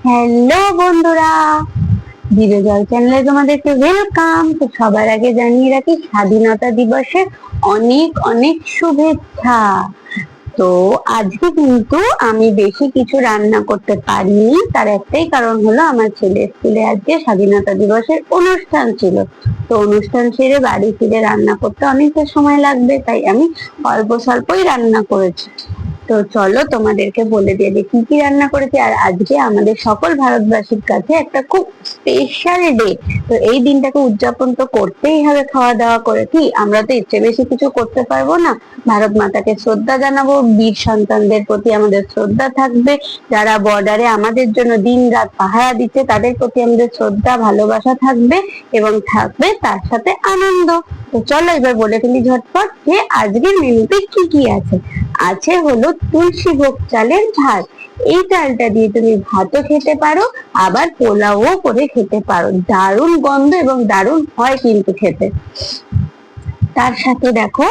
Hello বন্ধুরা, zero জল চ্যানেলে তোমাদেরকে ওয়েলকাম। তো সবার আগে জানিয়ে রাখি স্বাধীনতা দিবসের অনেক অনেক শুভেচ্ছা। তো আজকে কিন্তু আমি বেশি কিছু রান্না করতে পারিনি, তার একটাই কারণ হলো আমার ছেলের স্কুলে আজকে স্বাধীনতা দিবসের অনুষ্ঠান ছিল। তো অনুষ্ঠান সেরে বাড়ি ফিরে রান্না করতে অনেকটা সময় লাগবে, তাই আমি অল্প স্বল্পই রান্না করেছি। তো চলো তোমাদেরকে বলে দিয়ে দিই কি কি রান্না করেছি। আর আজকে আমাদের সকল ভারতবাসীর কাছে একটা খুব স্পেশাল ডে। তো এই দিনটাকে উদযাপন তো করতেই হবে, খাওয়া দাওয়া করে কি আমরা তো ইচ্ছে বেশি কিছু করতে পারবো না। ভারত মাতাকে শ্রদ্ধা জানাবো, বীর সন্তানদের প্রতি আমাদের শ্রদ্ধা থাকবে, যারা বর্ডারে আমাদের জন্য দিন রাত পাহারা দিচ্ছে তাদের প্রতি আমাদের শ্রদ্ধা ভালোবাসা থাকবে, এবং থাকবে তার সাথে আনন্দ। তো চলো এবার বলে ফেলি ঝটপট যে আজকের মেনুতে কি কি আছে। আছে হলো তুলসী ভোগ চালের ভাত। এই চালটা দিয়ে তুমি ভাতও খেতে পারো, আবার পোলাও করে খেতে পারো। দারুণ গন্ধ এবং দারুণ হয় কিন্তু খেতে। তার সাথে দেখো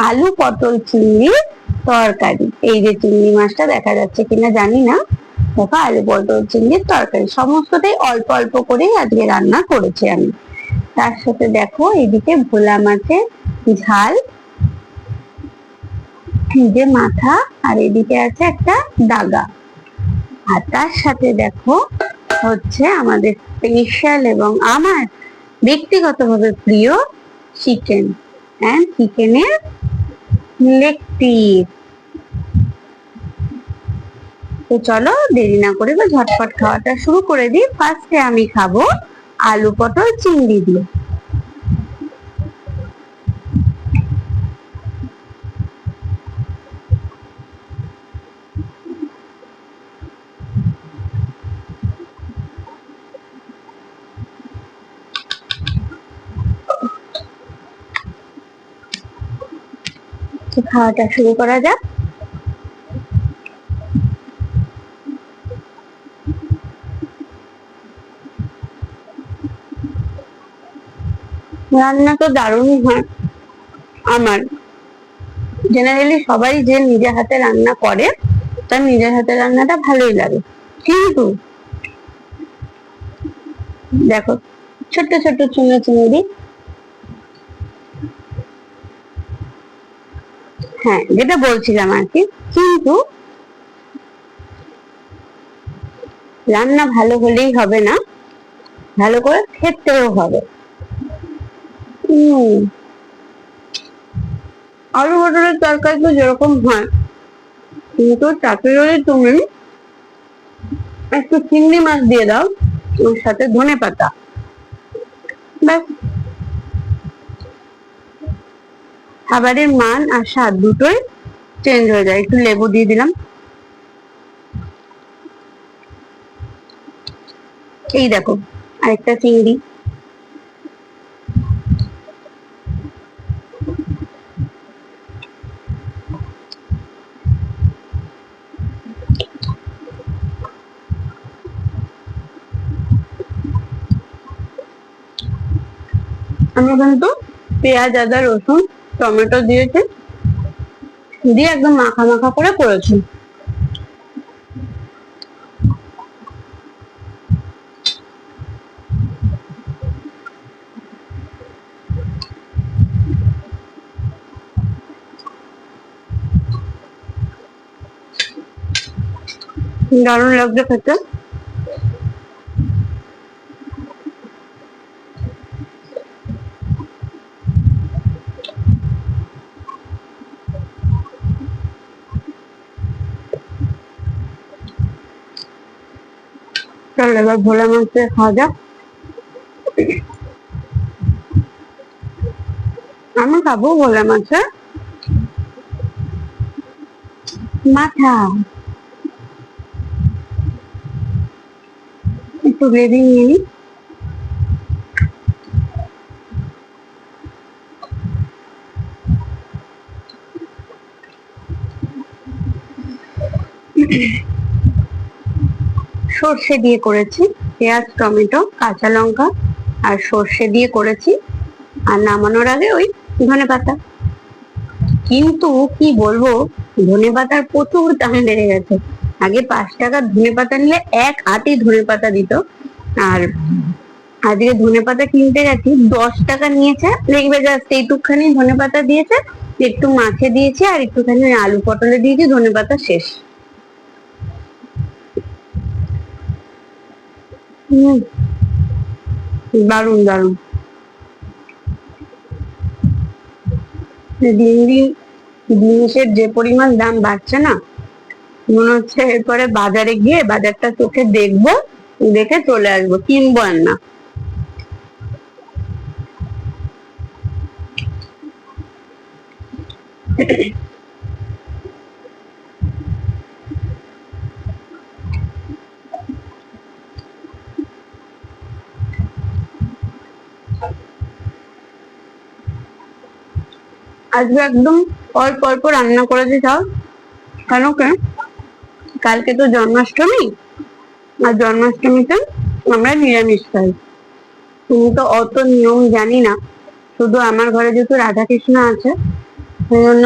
আলু পটল চিংড়ির তরকারি। এই যে চিংড়ি মাছটা দেখা যাচ্ছে কিনা জানি না, দেখো আলু পটল চিংড়ির তরকারি সমস্তটাই অল্প অল্প করেই আজকে রান্না করেছি আমি। তার সাথে দেখো এদিকে ভোলা মাছের ঝাল, যে মাথা, আর এদিকে আছে একটা ডাগা। আর তার সাথে দেখো হচ্ছে আমাদের স্পেশাল এবং আমার ব্যক্তিগতভাবে প্রিয় চিকেন এন্ড চিকেনের লেগ পিস। তো চলো দেরি না করে ঝটপট খাওয়াটা শুরু করে দিই। ফার্স্টে আমি খাবো আলু পটল চিংড়ি দিয়ে। খাওয়াটা শুরু করা যাক। রান্না তো দারুণই হয় আমার। জেনারেলি সবাই যে নিজের হাতে রান্না করে তার নিজের হাতে রান্নাটা ভালোই লাগে, কিন্তু দেখো ছোট্ট ছোট্ট চুনো চিংড়ি, হ্যাঁ যেটা বলছিলাম আর কি, কিন্তু রান্না ভালো হলেই হবে না, ভালো করে খেতেও হবে। আলু পটলের তরকারি তো যেরকম হয়, কিন্তু তাতে যদি তুমি একটু চিংড়ি মাছ দিয়ে দাও, ওর সাথে ধনে পাতা, ব্যাস খাবারের মান আর স্বাদ দুটোই চেঞ্জ হয়ে যায়। একটু লেবু দিয়ে দিলাম। এই দেখো আরেকটা চিংড়ি। আমরা কিন্তু পেঁয়াজ আদা রসুন টমেটো দিয়েছি, দিয়ে একদম মাখা মাখা করে করেছি। দারুণ লাগছে খেতে। চল এবার ভোলা মাছ দিয়ে খাওয়া যাক। আমি খাবো ভোলা মাছের মাথা, একটু গ্রেভি নিয়ে নিই। সর্ষে দিয়ে করেছি, পেঁয়াজ টমেটো কাঁচা লঙ্কা আর সর্ষে দিয়ে করেছি, আর নামানোর আগে ওই ধনেপাতা। কিন্তু কি বলবো, ধনেপাতার প্রচুর দাম বেড়ে গেছে। আগে 5 টাকা ধনে পাতা নিলে এক আটি ধনে পাতা দিত, আর আজকে ধনে পাতা কিনতে গেছি 10 টাকা নিয়েছে, দেখবে জাস্ট এইটুকখানি ধনে পাতা দিয়েছে, একটু মাছে দিয়েছে আর একটুখানি আলু পটলে দিয়েছি, ধনে পাতা শেষ। দারুন দারুন। দিন দিন জিনিসের যে পরিমাণ দাম বাড়ছে না, মনে হচ্ছে এরপরে বাজারে গিয়ে বাজারটা চোখে দেখবো, দেখে চলে আসবো, কিনবো আর না। আজকে একদম অল্প অল্প রান্না করেছি সব, কেন কালকে তো জন্মাষ্টমী, আর জন্মাষ্টমীতে আমরা নিরামিষ খাই। তুমি তো অত নিয়ম জানি না, শুধু আমার ঘরে যেহেতু রাধা কৃষ্ণ আছে সেই জন্য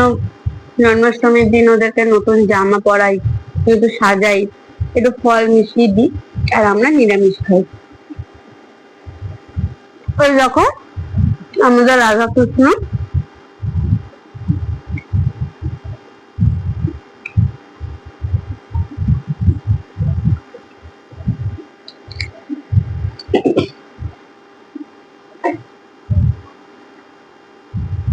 জন্মাষ্টমীর দিন ওদেরকে নতুন জামা পরাই, একটু সাজাই, একটু ফল মিষ্টি দিই, আর আমরা নিরামিষ খাই। ওই দেখো আমাদের রাধা কৃষ্ণ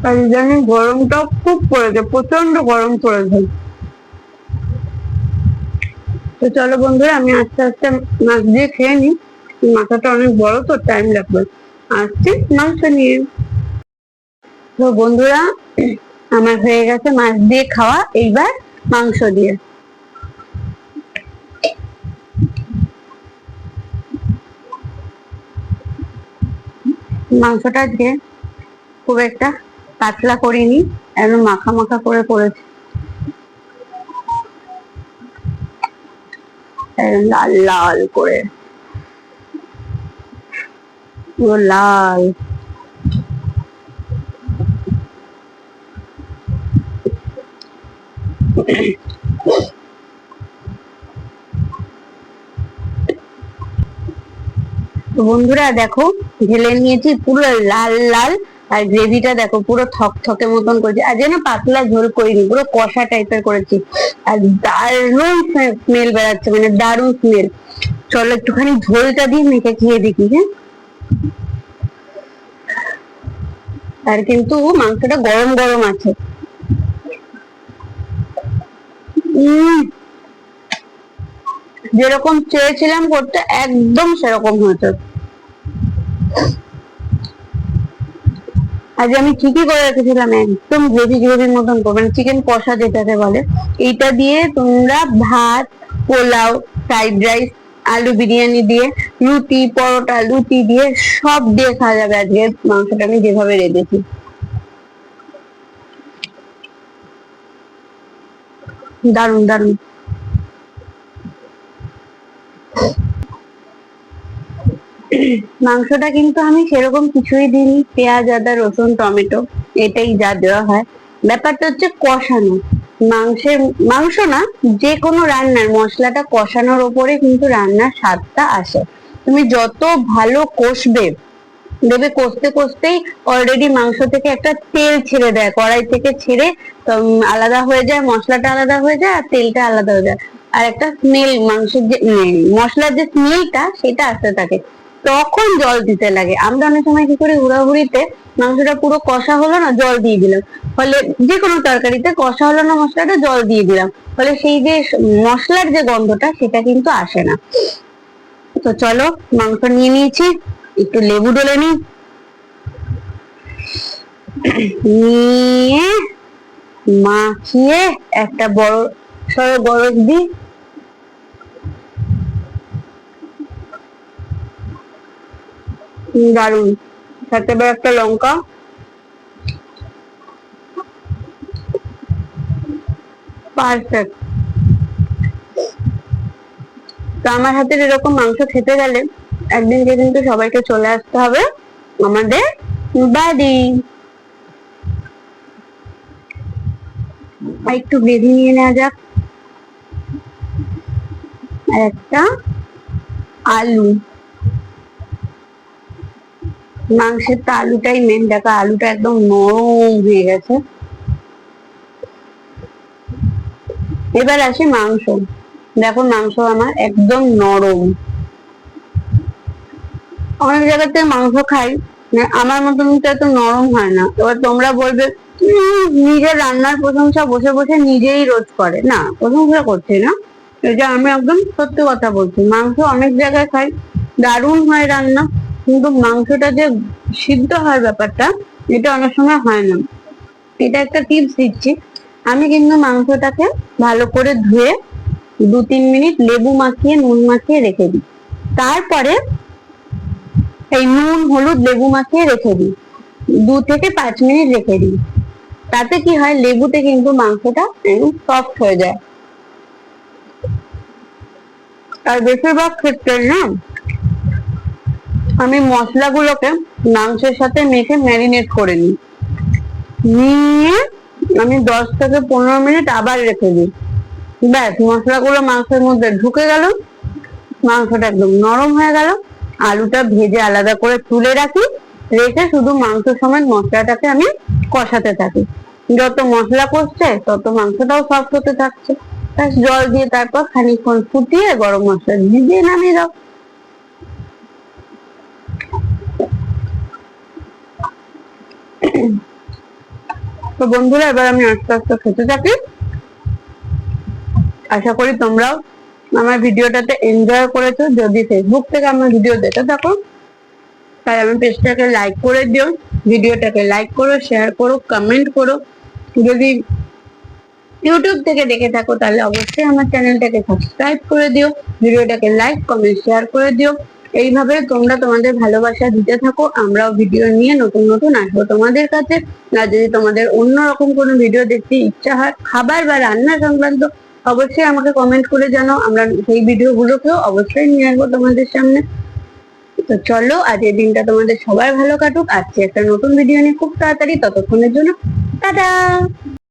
আর ইদানিং গরমটাও খুব পড়েছে, প্রচন্ড গরম পড়েছে। তো চলো বন্ধুরা, আমি আস্তে আস্তে মাছ দিয়ে খেয়ে নিই, মাথাটা অনেক বড় তো টাইম লাগবে। আসছি মাংস নিয়ে। তো বন্ধুরা, আমার হয়ে গেছে মাছ দিয়ে খাওয়া, এইবার মাংস দিয়ে। মাংসটা আজকে খুব একটা পাতলা করিনি, একদম মাখা মাখা করে করেছি, লাল লাল করে, পুরো লাল। তো বন্ধুরা দেখো, ঢেলে নিয়েছি পুরো লাল লাল, আর গ্রেভিটা দেখো পুরো থকথকে মতন করেছি, আর যেন পাতলা ঝোল করিনি, পুরো কষা টাইপের করেছি, আর দারুণ স্মেল বেড়াচ্ছে, মানে দারুণ স্মেল। চলো একটুখানি ঝোলটা দিয়ে মেখে খেয়ে দেখি। হ্যাঁ, আর কিন্তু মাংসটা গরম গরম আছে। যেরকম চেয়েছিলাম করতে একদম সেরকম হয়েছে। আজ আমি ঠিকই করে রেখেছিলাম, একদম গ্রেভি গ্রেভির মতন করবো, মানে চিকেন কষা যেটাকে বলে। এইটা দিয়ে তোমরা ভাত, পোলাও, ফ্রাইড রাইস, আলু বিরিয়ানি দিয়ে, রুটি, পরোটা, লুচি দিয়ে সব দিয়ে খাওয়া যাবে আজকে মাংসটা আমি যেভাবে রেঁধেছি। দারুন দারুন। মাংসটা কিন্তু আমি সেরকম কিছুই দিইনি, পেঁয়াজ, আদা, রসুন, টমেটো, এটাই যা দেওয়া হয়। ব্যাপারটা হচ্ছে কষানো। মাংস না, যে কোনো রান্নার মশলাটা কষানোর উপরে কিন্তু রান্নার স্বাদটা আসে। তুমি যত ভালো কষবে, দেখবে কষতে কষতেই অলরেডি মাংস থেকে একটা তেল ছেড়ে দেয়, কড়াই থেকে ছেড়ে আলাদা হয়ে যায়, মশলাটা আলাদা হয়ে যায় আর তেলটা আলাদা হয়ে যায়, আর একটা স্মেল, মাংসের যে মশলার যে স্মেলটা সেটা আসতে থাকে, তখন জল দিতে লাগে। আমরা অনেক সময় কি করি, হুড়াহুড়িতে মাংসটা পুরো কষা হলো না, জল দিয়ে দিলাম, ফলে যে কোনো তরকারিতে কষা হলো না মশলাটা, জল দিয়ে দিলাম, ফলে সেই যে মশলার যে গন্ধটা সেটা কিন্তু আসে না। তো চলো, মাংস নিয়ে নিয়েছি, একটু লেবু ডলে নিই, নিয়ে মাখিয়ে একটা বড় সড়ো গরজ দিই, দারুন। সাথে এবার একটা লঙ্কা, পারফেক্ট। তো আমার হাতের এরকম মাংস খেতে গেলে একদিন কিন্তু সবাইকে চলে আসতে হবে আমাদের বাড়ি। একটু গ্রেভি নিয়ে নেওয়া যাক। আর একটা আলু। মাংসের তো আলুটাই মেন। দেখো আলুটা একদম নরম হয়ে গেছে। এবার আসি মাংস। দেখো মাংস আমার একদম নরম। অনেক জায়গাতে মাংস খাই, আমার মতন কিন্তু এত নরম হয় না। এবার তোমরা বলবে নিজের রান্নার প্রশংসা বসে বসে নিজেই রোজ করে। না, প্রশংসা করছি না, এটা আমি একদম সত্যি কথা বলছি। মাংস অনেক জায়গায় খাই, দারুণ হয় রান্না, কিন্তু মাংসটা যে সিদ্ধ হয় ব্যাপারটা, এটা অনেক সময় হয় না। এটা একটা টিপস দিচ্ছি। আমি কিন্তু মাংসটাকে ভালো করে ধুয়ে 2-3 মিনিট লেবু মাখিয়ে নুন মাখিয়ে রেখে দিই। তারপরে এই নুন হলুদ লেবু মাখিয়ে রেখে দিই, 2 থেকে 5 মিনিট রেখে দিই। তাতে কি হয়, লেবুতে কিন্তু মাংসটা একদম সফট হয়ে যায়। আর বেশিরভাগ ক্ষেত্রে না, আমি মশলাগুলোকে মাংসের সাথে মেখে ম্যারিনেট করে নিই, নিয়ে আমি 10 থেকে 15 মিনিট আবার রেখে দিই। ব্যাস, মশলাগুলো মাংসের মধ্যে ঢুকে গেল, মাংসটা একদম নরম হয়ে গেল। আলুটা ভেজে আলাদা করে তুলে রাখি, রেখে শুধু মাংস সমেত মশলাটাকে আমি কষাতে থাকি। যত মশলা কষছে তত মাংসটাও সফট হতে থাকছে। ব্যাস, জল দিয়ে তারপর খানিকক্ষণ ফুটিয়ে গরম মশলা দিয়ে নামিয়ে দাও। তো বন্ধুরা, এবার আমি আস্তে আস্তে খেতে থাকি। আশা করি তোমরাও আমার ভিডিওটাতে এনজয় করেছো। যদি ফেসবুক থেকে আমার ভিডিও দেখে থাকো, তাই আমি পেজটাকে লাইক করে দিও, ভিডিওটাকে লাইক করো, শেয়ার করো, কমেন্ট করো। যদি ইউটিউব থেকে দেখে থাকো, তাহলে অবশ্যই আমার চ্যানেলটাকে সাবস্ক্রাইব করে দিও, ভিডিওটাকে লাইক কমেন্ট শেয়ার করে দিও। এইভাবে তোমরা তোমাদের ভালোবাসা দিতে থাকো, আমরাও ভিডিও নিয়ে নতুন নতুন আসবো তোমাদের কাছে। আর যদি তোমাদের অন্যরকম কোনো ভিডিও দেখতে ইচ্ছা হয় খাবার বা রান্না সংক্রান্ত, অবশ্যই আমাকে কমেন্ট করে জানাও, আমরা সেই ভিডিও গুলোকেও অবশ্যই নিয়ে আসবো তোমাদের সামনে। তো চলো, আজ এই দিনটা তোমাদের সবার ভালো কাটুক। আসছে একটা নতুন ভিডিও নিয়ে খুব তাড়াতাড়ি, ততক্ষণের জন্য টাটা।